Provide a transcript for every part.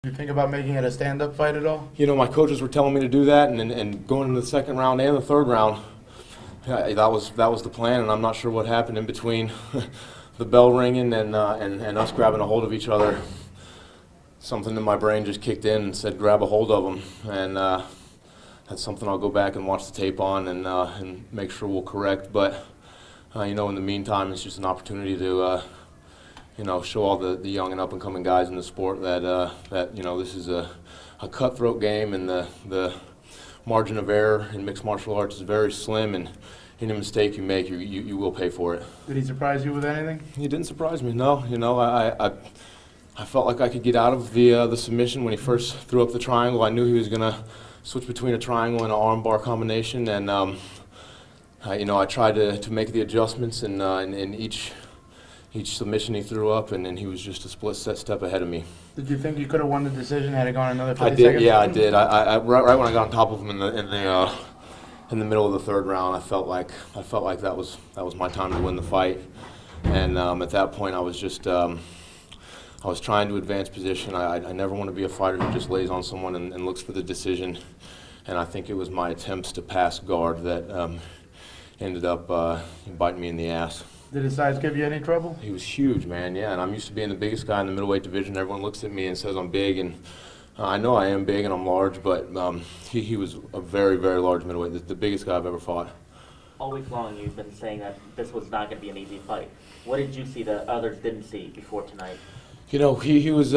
You think about making it a stand-up fight at all? You know, my coaches were telling me to do that, and going into the second round and the third round, yeah, that was the plan, and I'm not sure what happened in between the bell ringing and us grabbing a hold of each other. Something in my brain just kicked in and said, grab a hold of them, and that's something I'll go back and watch the tape on and make sure we'll correct. But you know, in the meantime, it's just an opportunity to you know, show all the young and up-and-coming guys in the sport that you know, this is a cutthroat game, and the margin of error in mixed martial arts is very slim, and any mistake you make, you will pay for it. Did he surprise you with anything? He didn't surprise me, no. You know, I felt like I could get out of the submission when he first threw up the triangle. I knew he was going to switch between a triangle and an armbar combination, and you know, I tried to make the adjustments in each submission he threw up, and he was just a split step ahead of me. Did you think you could have won the decision had it gone another 50 I did, seconds? yeah, I did. Right when I got on top of him in the middle of the third round, I felt like that was my time to win the fight, and at that point I was just I was trying to advance position. I never want to be a fighter who just lays on someone and looks for the decision, and I think it was my attempts to pass guard that ended up biting me in the ass. Did his size give you any trouble? He was huge, man, yeah, and I'm used to being the biggest guy in the middleweight division. Everyone looks at me and says I'm big, and I know I am big and I'm large, but he was a very, very large middleweight, the biggest guy I've ever fought. All week long you've been saying that this was not going to be an easy fight. What did you see that others didn't see before tonight? You know, he was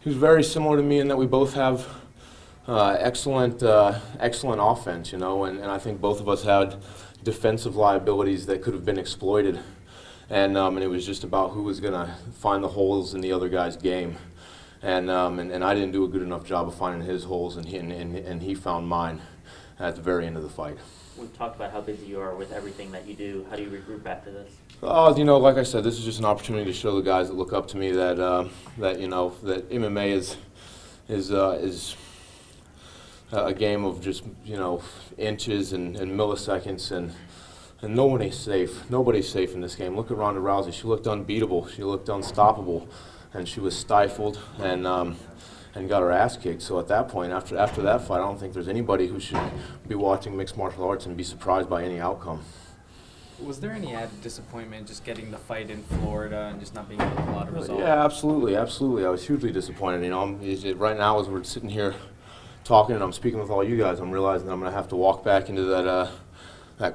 very similar to me in that we both have excellent offense, you know, and I think both of us had defensive liabilities that could have been exploited, and it was just about who was going to find the holes in the other guy's game, and I didn't do a good enough job of finding his holes, and he found mine at the very end of the fight. We've talked about how busy you are with everything that you do. How do you regroup after this? You know, like I said, this is just an opportunity to show the guys that look up to me that you know, that MMA is a game of just, you know, inches and milliseconds, and nobody's safe. Nobody's safe in this game. Look at Ronda Rousey. She looked unbeatable. She looked unstoppable, and she was stifled and got her ass kicked. So at that point, after that fight, I don't think there's anybody who should be watching mixed martial arts and be surprised by any outcome. Was there any added disappointment just getting the fight in Florida and just not being able to pull out a result? Yeah, absolutely, absolutely. I was hugely disappointed. You know, right now as we're sitting here talking and I'm speaking with all you guys, I'm realizing that I'm going to have to walk back into that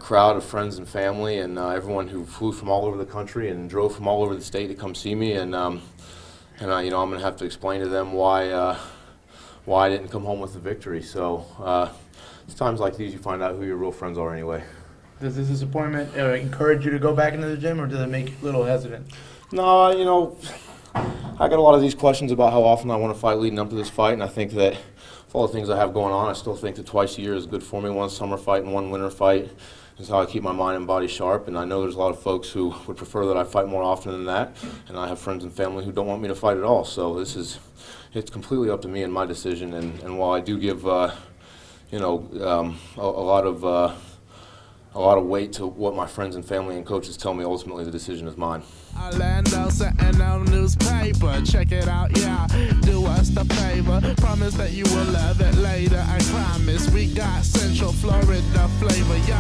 crowd of friends and family and everyone who flew from all over the country and drove from all over the state to come see me, and you know, I'm going to have to explain to them why I didn't come home with the victory. So it's times like these you find out who your real friends are anyway. Does this disappointment encourage you to go back into the gym, or does it make you a little hesitant? No, you know, I got a lot of these questions about how often I want to fight leading up to this fight, and I think that with all the things I have going on, I still think that twice a year is good for me. One summer fight and one winter fight is how I keep my mind and body sharp, and I know there's a lot of folks who would prefer that I fight more often than that, and I have friends and family who don't want me to fight at all. So it's completely up to me and my decision, and while I do give you know, a lot of weight to what my friends and family and coaches tell me, ultimately the decision is mine. Orlando, Sentinel newspaper, check it out, yeah, do us the favor, promise that you will love it later, I promise, we got Central Florida flavor, yeah.